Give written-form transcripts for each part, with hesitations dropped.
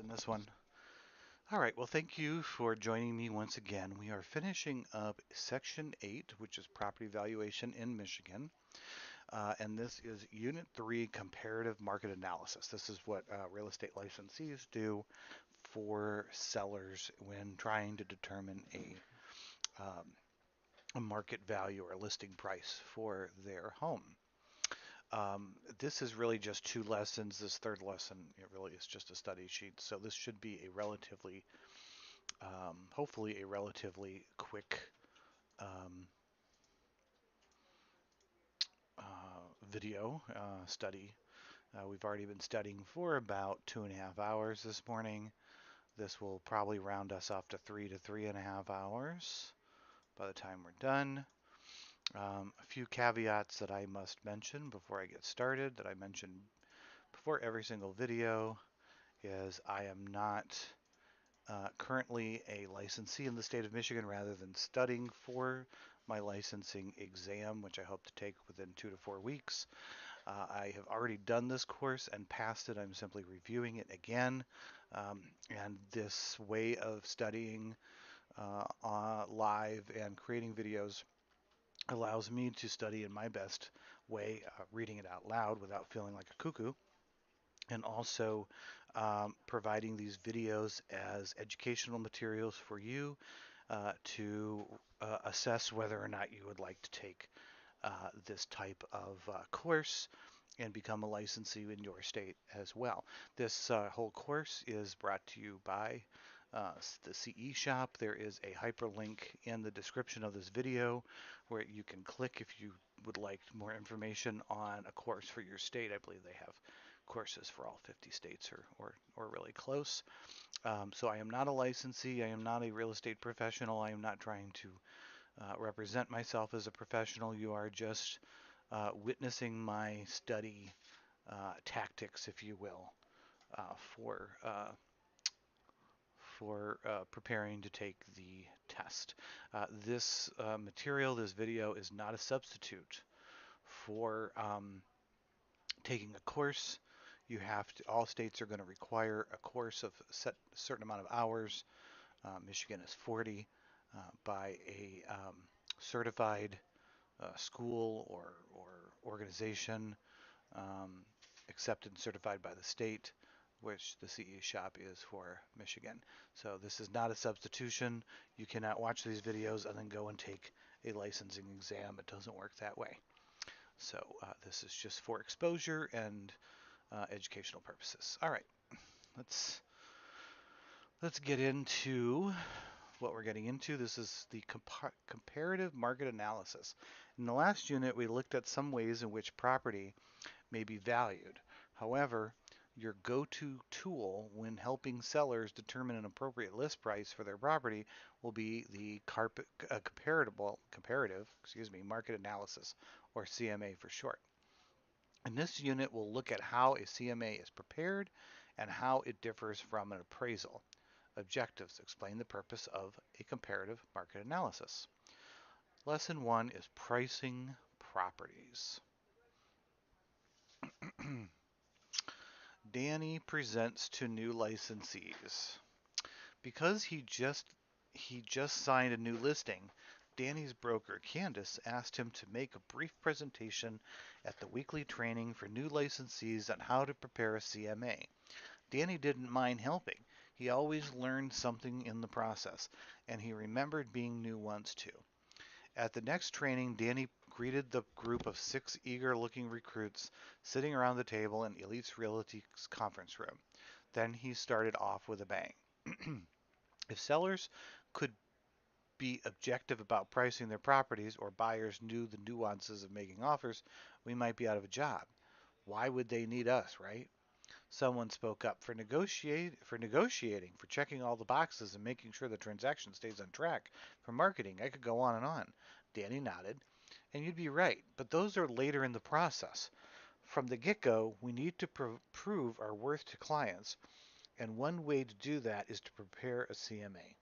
on this one. All right, well, thank you for joining me once again. We are finishing up Section 8, which is property valuation in Michigan. And this is Unit 3, Comparative Market Analysis. This is what real estate licensees do for sellers when trying to determine a market value or a listing price for their home. This is really just 2 lessons. This third lesson, it really is just a study sheet. So this should be a relatively hopefully a relatively quick um, video study. We've already been studying for about 2.5 hours this morning. This will probably round us off to 3 to 3.5 hours by the time we're done. A few caveats that I must mention before I get started, that I mention before every single video, is I am not currently a licensee in the state of Michigan, rather than studying for my licensing exam, which I hope to take within 2 to 4 weeks. I have already done this course and passed it. I'm simply reviewing it again. And this way of studying live and creating videos allows me to study in my best way, reading it out loud without feeling like a cuckoo, and also providing these videos as educational materials for you to assess whether or not you would like to take this type of course and become a licensee in your state as well. This whole course is brought to you by the CE shop. There is a hyperlink in the description of this video where you can click if you would like more information on a course for your state. I believe they have courses for all 50 states or really close. So I am not a licensee. I am not a real estate professional. I am not trying to represent myself as a professional. You are just witnessing my study tactics, if you will, for preparing to take the test. This material, this video, is not a substitute for taking a course. You have to. All states are going to require a course of a certain amount of hours. Michigan is 40 by a certified school or organization, um, accepted and certified by the state, which the CE shop is for Michigan. So this is not a substitution. You cannot watch these videos and then go and take a licensing exam. It doesn't work that way. So this is just for exposure and educational purposes. All right, let's get into what we're getting into. This is the comparative market analysis. In the last unit, we looked at some ways in which property may be valued. However, your go-to tool when helping sellers determine an appropriate list price for their property will be the comparative market analysis, or CMA for short. In this unit, we'll look at how a CMA is prepared and how it differs from an appraisal. Objectives: explain the purpose of a comparative market analysis. Lesson 1 is pricing properties. Danny presents to new licensees. Because he just signed a new listing, Danny's broker Candace asked him to make a brief presentation at the weekly training for new licensees on how to prepare a CMA. Danny didn't mind helping. He always learned something in the process, and he remembered being new once too. At the next training, Danny greeted the group of 6 eager-looking recruits sitting around the table in Elite's Realty's conference room. Then he started off with a bang. If sellers could be objective about pricing their properties, or buyers knew the nuances of making offers, we might be out of a job. Why would they need us, right? Someone spoke up. For negotiating, for checking all the boxes and making sure the transaction stays on track. For marketing, I could go on and on. Danny nodded. And you'd be right, but those are later in the process. From the get-go, we need to prove our worth to clients, and one way to do that is to prepare a CMA.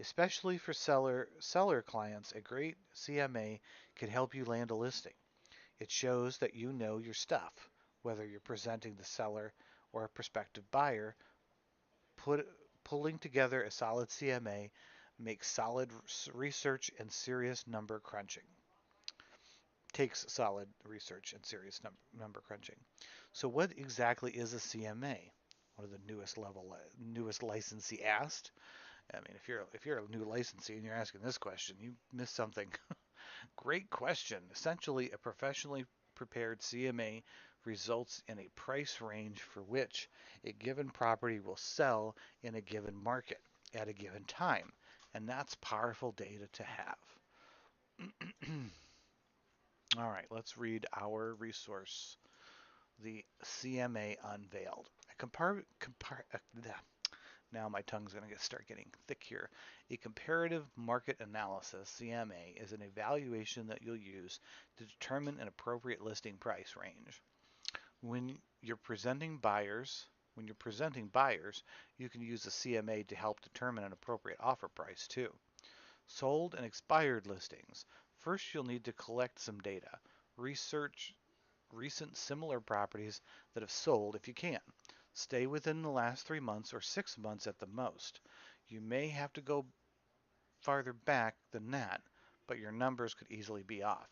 Especially for seller clients, a great CMA can help you land a listing. It shows that you know your stuff, whether you're presenting the seller or a prospective buyer. pulling together a solid CMA makes solid research and serious number crunching. Takes solid research and serious number crunching. So what exactly is a CMA? One of the newest licensee asked. I mean, if you're a new licensee and you're asking this question, you missed something. Great question. Essentially, a professionally prepared CMA results in a price range for which a given property will sell in a given market at a given time. And that's powerful data to have. All right, let's read our resource, the CMA Unveiled. Now my tongue's going to start getting thick here. A comparative market analysis, CMA, is an evaluation that you'll use to determine an appropriate listing price range. When you're presenting buyers, you can use a CMA to help determine an appropriate offer price too. Sold and expired listings. First, you'll need to collect some data. Research recent similar properties that have sold if you can. Stay within the last 3 months or 6 months at the most. You may have to go farther back than that, but your numbers could easily be off.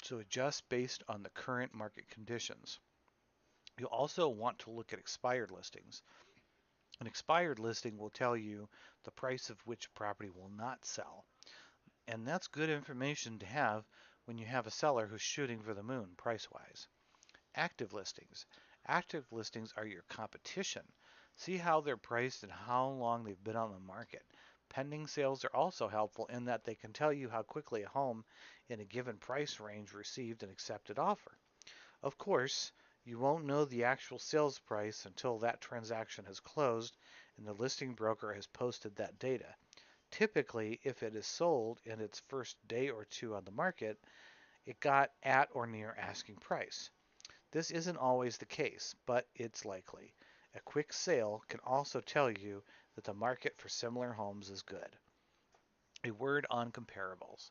So adjust based on the current market conditions. You'll also want to look at expired listings. An expired listing will tell you the price of which property will not sell. And that's good information to have when you have a seller who's shooting for the moon price-wise. Active listings. Active listings are your competition. See how they're priced and how long they've been on the market. Pending sales are also helpful in that they can tell you how quickly a home in a given price range received an accepted offer. Of course, you won't know the actual sales price until that transaction has closed and the listing broker has posted that data. Typically, if it is sold in its first day or two on the market, it got at or near asking price. This isn't always the case, but it's likely. A quick sale can also tell you that the market for similar homes is good. A word on comparables.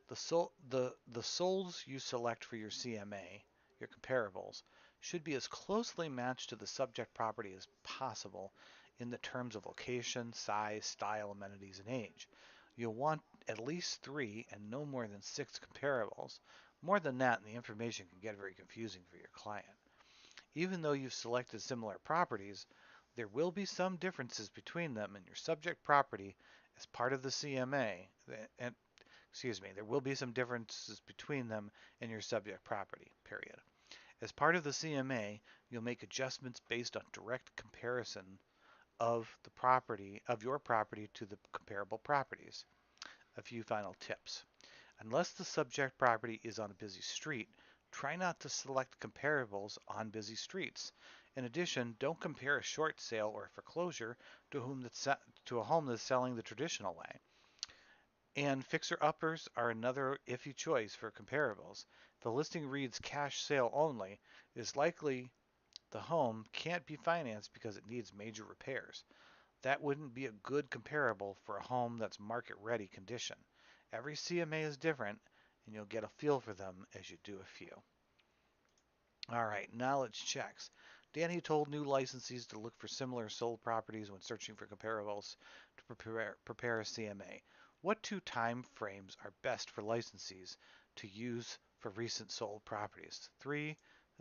The solds you select for your CMA, your comparables, should be as closely matched to the subject property as possible in the terms of location, size, style, amenities, and age. You'll want at least 3 and no more than 6 comparables. More than that, and the information can get very confusing for your client. Even though you've selected similar properties, there will be some differences between them and your subject property as part of the CMA. And there will be some differences between them and your subject property, period. As part of the CMA, you'll make adjustments based on direct comparison of your property to the comparable properties. A few final tips. Unless the subject property is on a busy street, try not to select comparables on busy streets. In addition, don't compare a short sale or a foreclosure to a home that's selling the traditional way. And fixer-uppers are another iffy choice for comparables. If the listing reads cash sale only, it is likely the home can't be financed because it needs major repairs. That wouldn't be a good comparable for a home that's market-ready condition. Every CMA is different, and you'll get a feel for them as you do a few. All right, knowledge checks. Danny told new licensees to look for similar sold properties when searching for comparables to prepare a CMA. What 2 time frames are best for licensees to use for recent sold properties? 3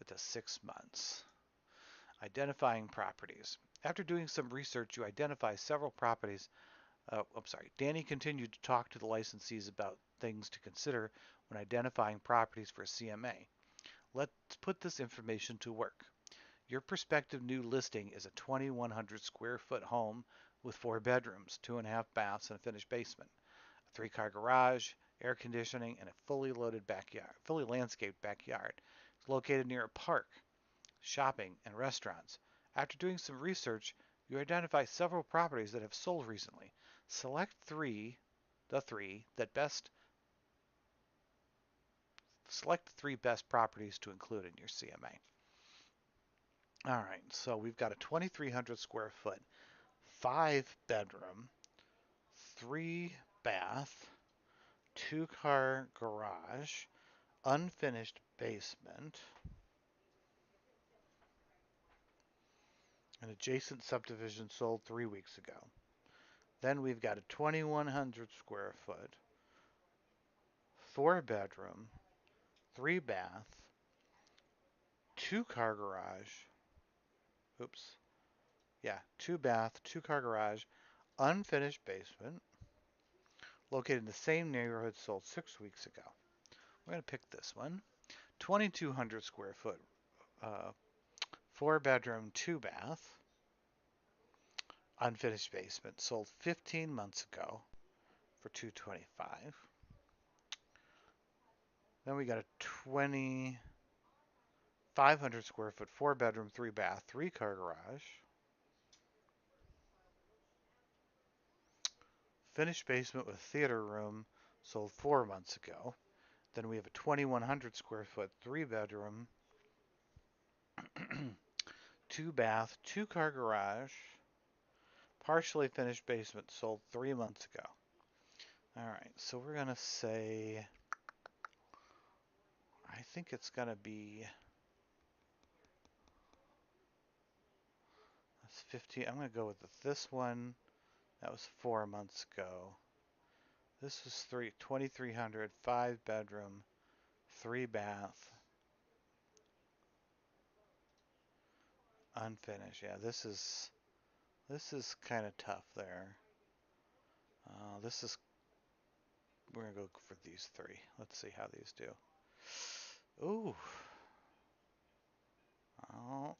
to 6 months. Identifying properties. After doing some research, you identify several properties. Danny continued to talk to the licensees about things to consider when identifying properties for a CMA. Let's put this information to work. Your prospective new listing is a 2,100 square foot home with 4 bedrooms, 2.5 baths, and a finished basement, a 3-car garage, air conditioning, and a fully landscaped backyard. It's located near a park, shopping, and restaurants. After doing some research, you identify several properties that have sold recently. Select the 3 best properties to include in your CMA. All right, so we've got a 2,300 square foot, 5 bedroom, 3 bath, 2-car garage, unfinished basement. An adjacent subdivision sold 3 weeks ago. Then we've got a 2,100 square foot, 4 bedroom, 3 bath, 2 car garage. Oops. Yeah, 2 bath, 2 car garage, unfinished basement, located in the same neighborhood, sold 6 weeks ago. We're going to pick this one. 2,200 square foot, 4 bedroom, 2 bath, unfinished basement, sold 15 months ago for 225. Then we got a 2,500 square foot, 4 bedroom, 3 bath, 3 car garage, finished basement with theater room, sold 4 months ago. Then we have a 2,100 square foot, 3 bedroom, 2 bath, 2 car garage, partially finished basement, sold 3 months ago. All right, so we're gonna say, I think it's gonna be, that's 15. I'm gonna go with this one. That was 4 months ago. This was 2,300, 5 bedroom, 3 bath, unfinished. Yeah, this is kind of tough there. This is We're gonna go for these three. Let's see how these do. Ooh. Oh.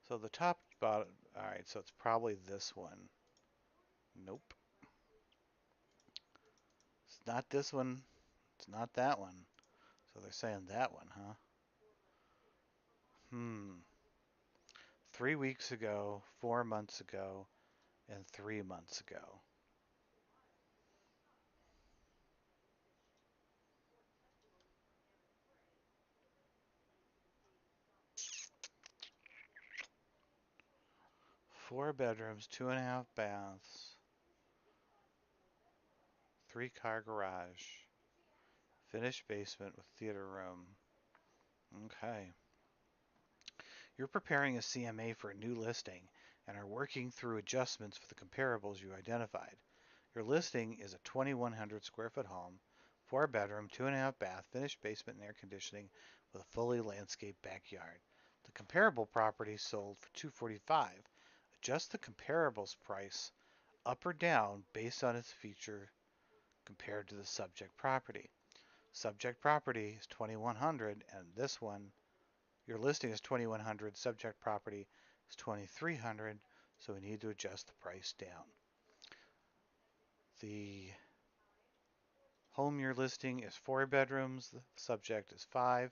So the top bottom. All right. So it's probably this one. Nope. It's not this one. It's not that one. So they're saying that one, huh? Hmm. 3 weeks ago, 4 months ago, and 3 months ago. Four bedrooms, 2.5 baths, 3 car garage, finished basement with theater room. Okay. You're preparing a CMA for a new listing and are working through adjustments for the comparables you identified. Your listing is a 2,100 square foot home, 4 bedroom, 2.5 bath, finished basement and air conditioning with a fully landscaped backyard. The comparable property sold for 245. Adjust the comparables price up or down based on its feature compared to the subject property. Subject property is 2,100 and this one, your listing is 2,100, subject property is 2,300, so we need to adjust the price down. The home you're listing is 4 bedrooms, the subject is 5,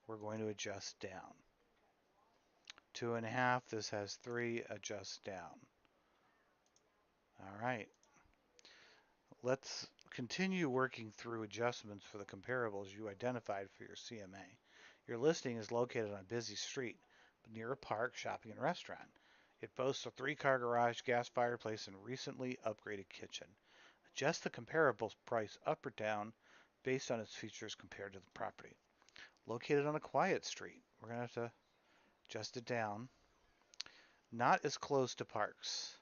we're going to adjust down. 2.5, this has 3, adjust down. All right. Let's continue working through adjustments for the comparables you identified for your CMA. Your listing is located on a busy street near a park, shopping, and restaurant. It boasts a 3 car garage, gas fireplace, and recently upgraded kitchen. Adjust the comparables price up or down based on its features compared to the property. Located on a quiet street, we're going to have to adjust it down. Not as close to parks.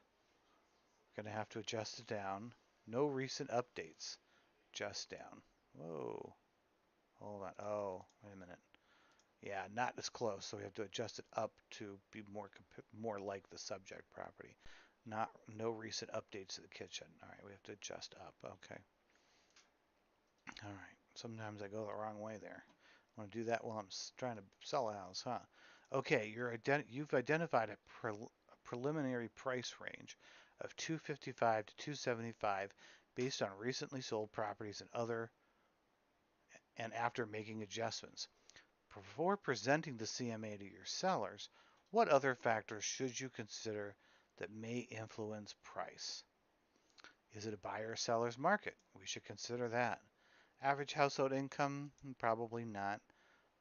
We're going to have to adjust it down. No recent updates. Adjust down. Whoa. Hold on. Oh, wait a minute. Yeah, not as close, so we have to adjust it up to be more like the subject property. No recent updates to the kitchen. All right, we have to adjust up. Okay. All right. Sometimes I go the wrong way there. I want to do that while I'm trying to sell a house, huh? Okay, you've identified a preliminary price range of 255 to 275 based on recently sold properties and after making adjustments. Before presenting the CMA to your sellers, what other factors should you consider that may influence price? Is it a buyer or seller's market? We should consider that. Average household income? Probably not.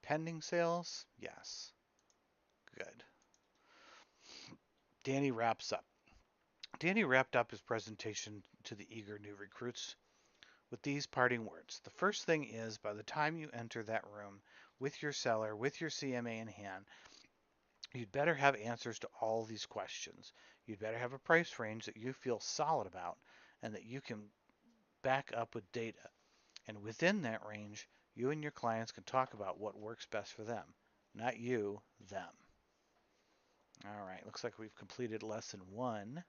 Pending sales? Yes. Good. Danny wraps up. Danny wrapped up his presentation to the eager new recruits with these parting words. The first thing is, by the time you enter that room with your seller, with your CMA in hand, You'd better have answers to all these questions. You'd better have a price range that you feel solid about and that you can back up with data. And within that range, you and your clients can talk about what works best for them. Not you, them. All right, looks like we've completed lesson 1.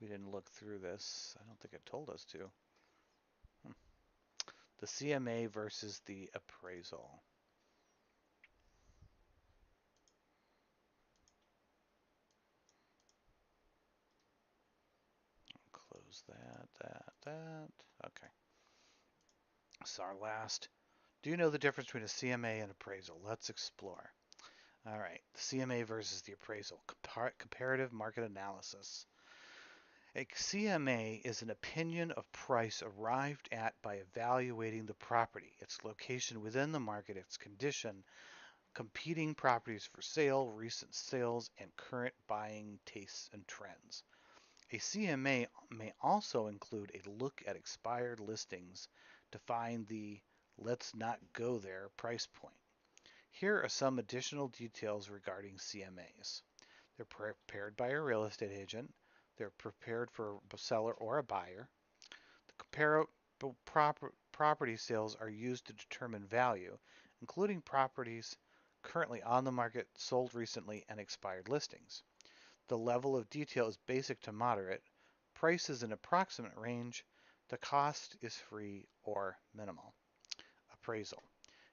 We didn't look through this. I don't think it told us to. The CMA versus the appraisal. Close that. Okay. So our last. Do you know the difference between a CMA and appraisal? Let's explore. All right. The CMA versus the appraisal. Comparative market analysis. A CMA is an opinion of price arrived at by evaluating the property, its location within the market, its condition, competing properties for sale, recent sales, and current buying tastes and trends. A CMA may also include a look at expired listings to find the "let's not go there" price point. Here are some additional details regarding CMAs. They're prepared by a real estate agent. They're prepared for a seller or a buyer. The comparable property sales are used to determine value, including properties currently on the market, sold recently, and expired listings. The level of detail is basic to moderate. Price is an approximate range. The cost is free or minimal. Appraisal.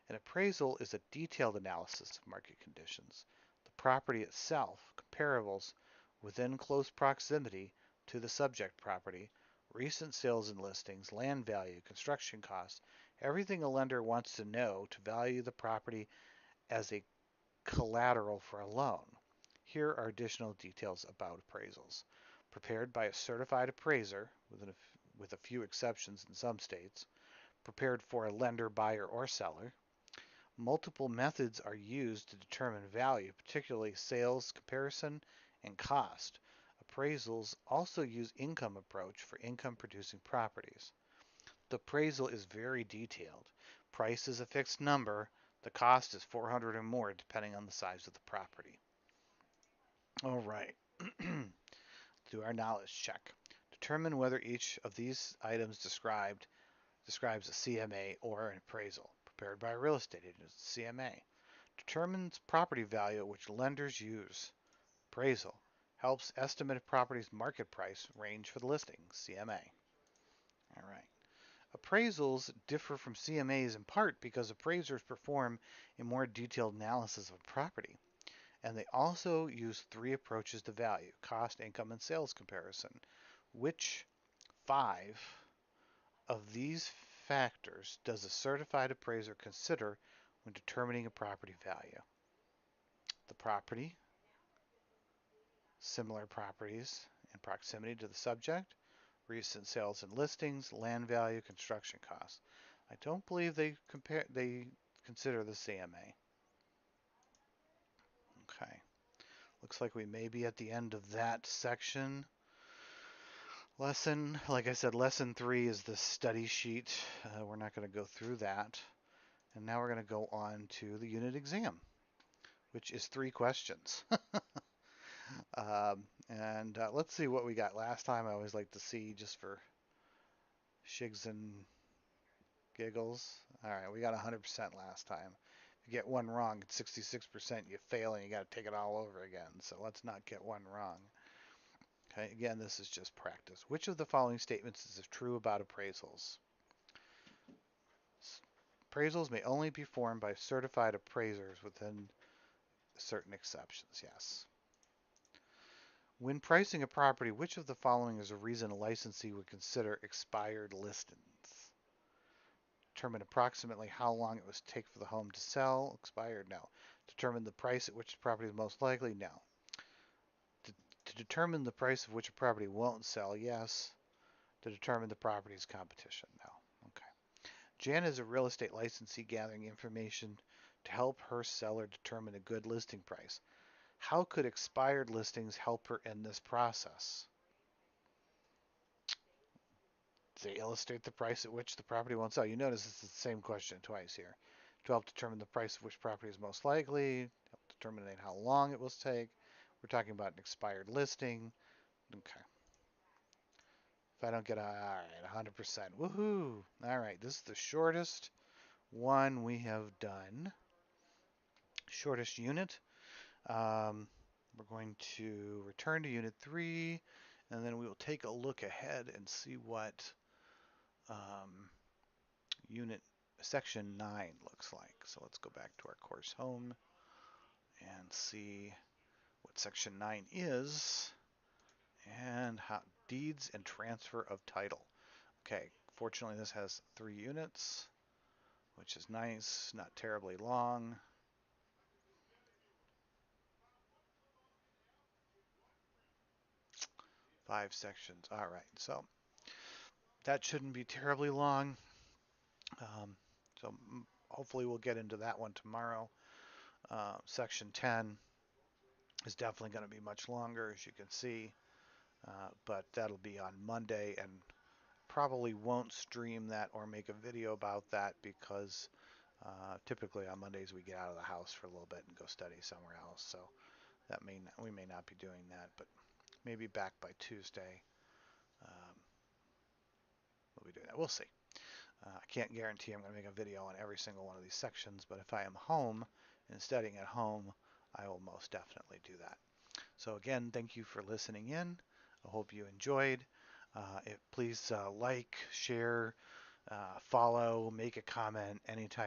An appraisal is a detailed analysis of market conditions, the property itself, comparables within close proximity to the subject property, recent sales and listings, land value, construction costs, everything a lender wants to know to value the property as a collateral for a loan. Here are additional details about appraisals. Prepared by a certified appraiser, with a few exceptions in some states. Prepared for a lender, buyer, or seller. Multiple methods are used to determine value, particularly sales, comparison, and cost. Appraisals also use income approach for income-producing properties. The appraisal is very detailed. Price is a fixed number. The cost is 400 or more, depending on the size of the property. All right. Do our knowledge check. Determine whether each of these items describes a CMA or an appraisal. Prepared by a real estate agent, CMA. Determines property value at which lenders use. Appraisal. Helps estimate a property's market price range for the listing. CMA. All right. Appraisals differ from CMAs in part because appraisers perform a more detailed analysis of a property. And they also use 3 approaches to value: cost, income, and sales comparison. Which 5 of these factors does a certified appraiser consider when determining a property value? The property, similar properties in proximity to the subject, recent sales and listings, land value, construction costs. I don't believe they consider the CMA. Okay. Looks like we may be at the end of that section. Like I said, lesson 3 is the study sheet. We're not going to go through that. And now we're going to go on to the unit exam, which is 3 questions. And let's see what we got last time. I always like to see, just for shigs and giggles. All right, we got 100% last time. If you get one wrong, it's 66%. You fail and you got to take it all over again. So let's not get one wrong. Okay, again, this is just practice. Which of the following statements is true about appraisals? Appraisals may only be formed by certified appraisers within certain exceptions. Yes. When pricing a property, which of the following is a reason a licensee would consider expired listings? Determine approximately how long it would take for the home to sell. Expired? No. Determine the price at which the property is most likely? No. To determine the price of which a property won't sell? Yes. To determine the property's competition? No. Okay. Jan is a real estate licensee gathering information to help her seller determine a good listing price. How could expired listings help her in this process? They illustrate the price at which the property won't sell. You notice it's the same question twice here. To help determine the price of which property is most likely, help determine how long it will take. We're talking about an expired listing. Okay. If I don't get all right, 100%. Woohoo! All right, this is the shortest one we have done. Shortest unit. We're going to return to unit 3, and then we will take a look ahead and see what unit section 9 looks like. So let's go back to our course home and see what section 9 is, and how deeds and transfer of title. Okay, fortunately this has 3 units, which is nice, not terribly long. Five sections. All right, so that shouldn't be terribly long. So hopefully we'll get into that one tomorrow. Section 10 is definitely going to be much longer, as you can see, but that'll be on Monday, and probably won't stream that or make a video about that because typically on Mondays we get out of the house for a little bit and go study somewhere else. So that we may not be doing that, but maybe back by Tuesday. We'll be doing that. We'll see. I can't guarantee I'm going to make a video on every single one of these sections, but if I am home and studying at home, I will most definitely do that. So again, thank you for listening in. I hope you enjoyed. Please like, share, follow, make a comment anytime